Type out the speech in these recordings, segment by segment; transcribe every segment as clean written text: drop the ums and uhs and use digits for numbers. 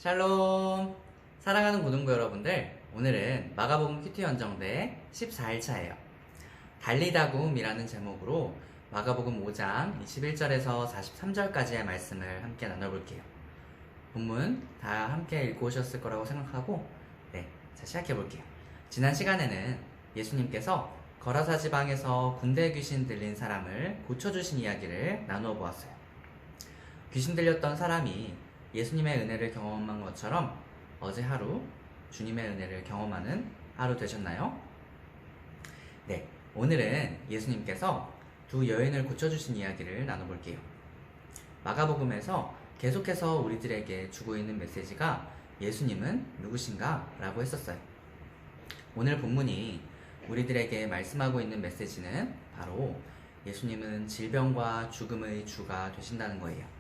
샬롬! 사랑하는 고등부 여러분들, 오늘은 마가복음 큐티 연정대 14일차예요. 달리다굼이라는 제목으로 마가복음 5장 21절에서 43절까지의 말씀을 함께 나눠볼게요. 본문 다 함께 읽고 오셨을 거라고 생각하고 자 시작해볼게요. 지난 시간에는 예수님께서 거라사 지방에서 군대 귀신 들린 사람을 고쳐주신 이야기를 나누어 보았어요. 귀신 들렸던 사람이 예수님의 은혜를 경험한 것처럼 어제 하루 주님의 은혜를 경험하는 하루 되셨나요? 네, 오늘은 예수님께서 두 여인을 고쳐주신 이야기를 나눠볼게요. 마가복음에서 계속해서 우리들에게 주고 있는 메시지가 예수님은 누구신가? 라고 했었어요. 오늘 본문이 우리들에게 말씀하고 있는 메시지는 바로 예수님은 질병과 죽음의 주가 되신다는 거예요.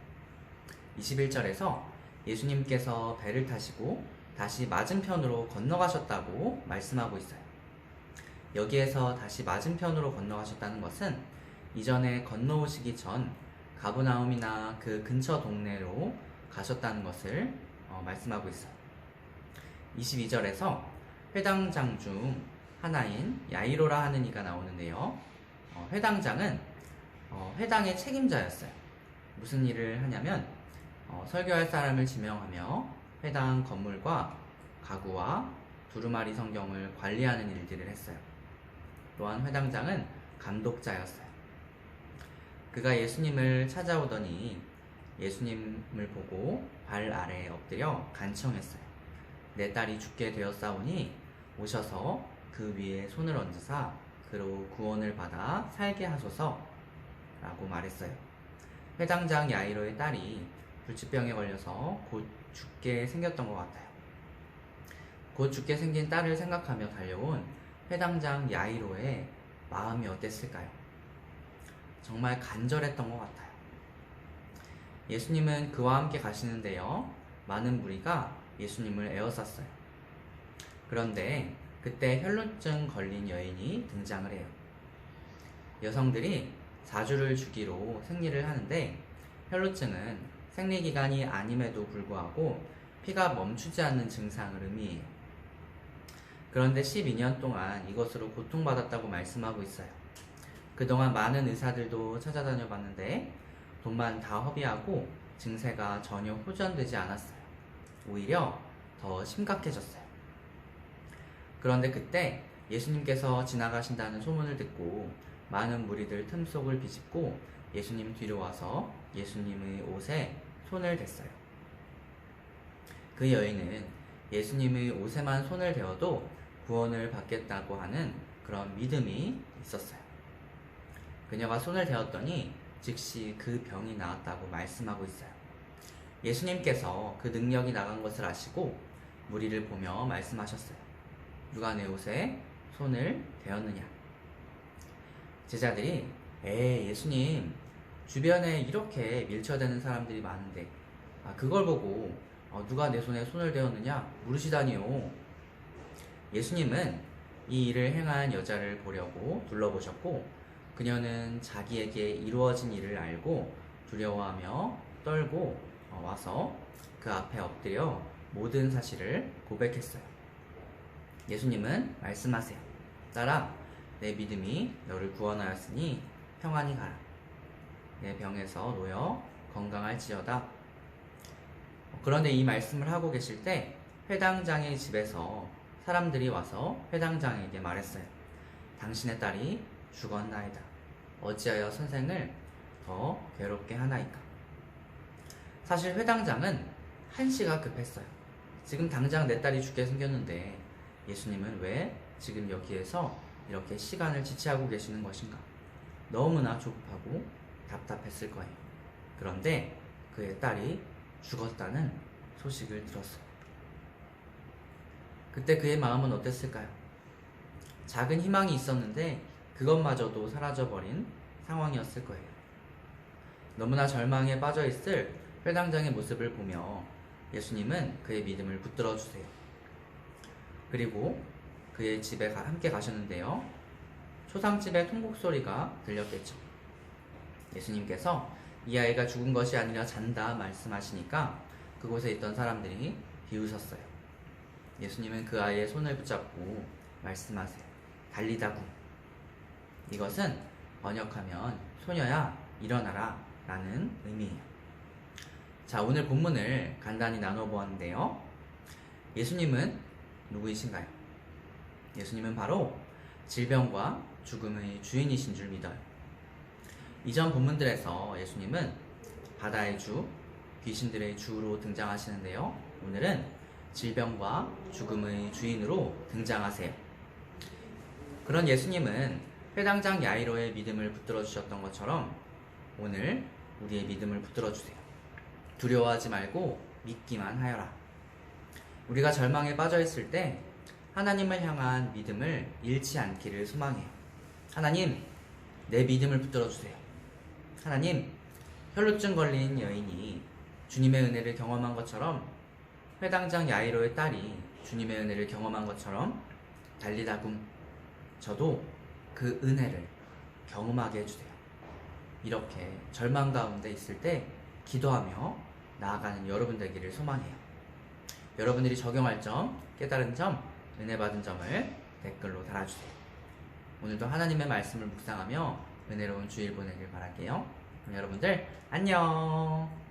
21절에서 예수님께서 배를 타시고 다시 맞은편으로 건너가셨다고 말씀하고 있어요. 여기에서 다시 맞은편으로 건너가셨다는 것은 이전에 건너오시기 전 가버나움이나 그 근처 동네로 가셨다는 것을 말씀하고 있어요. 22절에서 회당장 중 하나인 야이로라 하는 이가 나오는데요. 회당장은 회당의 책임자였어요. 무슨 일을 하냐면 설교할 사람을 지명하며 회당 건물과 가구와 두루마리 성경을 관리하는 일들을 했어요. 또한 회당장은 감독자였어요. 그가 예수님을 찾아오더니 예수님을 보고 발 아래에 엎드려 간청했어요. 내 딸이 죽게 되었사오니 오셔서 그 위에 손을 얹으사 그로 구원을 받아 살게 하소서 라고 말했어요. 회당장 야이로의 딸이 불치병에 걸려서 곧 죽게 생겼던 것 같아요. 곧 죽게 생긴 딸을 생각하며 달려온 회당장 야이로의 마음이 어땠을까요? 정말 간절했던 것 같아요. 예수님은 그와 함께 가시는데요. 많은 무리가 예수님을 에워쌌어요. 그런데 그때 혈루증 걸린 여인이 등장을 해요. 여성들이 사주를 주기로 생리를 하는데 혈루증은 생리기간이 아님에도 불구하고 피가 멈추지 않는 증상을 의미해요. 그런데 12년 동안 이것으로 고통받았다고 말씀하고 있어요. 그동안 많은 의사들도 찾아다녀 봤는데 돈만 다 허비하고 증세가 전혀 호전되지 않았어요. 오히려 더 심각해졌어요. 그런데 그때 예수님께서 지나가신다는 소문을 듣고 많은 무리들 틈속을 비집고 예수님 뒤로 와서 예수님의 옷에 손을 댔어요. 그 여인은 예수님의 옷에만 손을 대어도 구원을 받겠다고 하는 그런 믿음이 있었어요. 그녀가 손을 대었더니 즉시 그 병이 나았다고 말씀하고 있어요. 예수님께서 그 능력이 나간 것을 아시고 무리를 보며 말씀하셨어요. 누가 내 옷에 손을 대었느냐? 제자들이 예수님 주변에 이렇게 밀쳐대는 사람들이 많은데 그걸 보고 누가 내 손에 손을 대었느냐 물으시다니요. 예수님은 이 일을 행한 여자를 보려고 둘러보셨고 그녀는 자기에게 이루어진 일을 알고 두려워하며 떨고 와서 그 앞에 엎드려 모든 사실을 고백했어요. 예수님은 말씀하세요. 딸아, 내 믿음이 너를 구원하였으니 평안히 가라. 내 병에서 놓여 건강할지어다. 그런데 이 말씀을 하고 계실 때 회당장의 집에서 사람들이 와서 회당장에게 말했어요. 당신의 딸이 죽었나이다. 어찌하여 선생을 더 괴롭게 하나이까? 사실 회당장은 한시가 급했어요. 지금 당장 내 딸이 죽게 생겼는데 예수님은 왜 지금 여기에서 이렇게 시간을 지체하고 계시는 것인가? 너무나 조급하고 답답했을 거예요. 그런데 그의 딸이 죽었다는 소식을 들었어요. 그때 그의 마음은 어땠을까요? 작은 희망이 있었는데 그것마저도 사라져버린 상황이었을 거예요. 너무나 절망에 빠져있을 회당장의 모습을 보며 예수님은 그의 믿음을 붙들어 주세요. 그리고 그의 집에 함께 가셨는데요. 초상집의 통곡 소리가 들렸겠죠. 예수님께서 이 아이가 죽은 것이 아니라 잔다 말씀하시니까 그곳에 있던 사람들이 비웃었어요. 예수님은 그 아이의 손을 붙잡고 말씀하세요. 달리다구. 이것은 번역하면 소녀야 일어나라 라는 의미예요. 자, 오늘 본문을 간단히 나눠보았는데요. 예수님은 누구이신가요? 예수님은 바로 질병과 죽음의 주인이신 줄 믿어요. 이전 본문들에서 예수님은 바다의 주, 귀신들의 주로 등장하시는데요. 오늘은 질병과 죽음의 주인으로 등장하세요. 그런 예수님은 회당장 야이로의 믿음을 붙들어 주셨던 것처럼 오늘 우리의 믿음을 붙들어 주세요. 두려워하지 말고 믿기만 하여라. 우리가 절망에 빠져 있을 때 하나님을 향한 믿음을 잃지 않기를 소망해요. 하나님, 내 믿음을 붙들어 주세요. 하나님, 혈루증 걸린 여인이 주님의 은혜를 경험한 것처럼 회당장 야이로의 딸이 주님의 은혜를 경험한 것처럼 달리다굼 저도 그 은혜를 경험하게 해주세요. 이렇게 절망 가운데 있을 때 기도하며 나아가는 여러분 되기를 소망해요. 여러분들이 적용할 점, 깨달은 점, 은혜 받은 점을 댓글로 달아주세요. 오늘도 하나님의 말씀을 묵상하며 은혜로운 주일 보내길 바랄게요. 그럼 여러분들 안녕.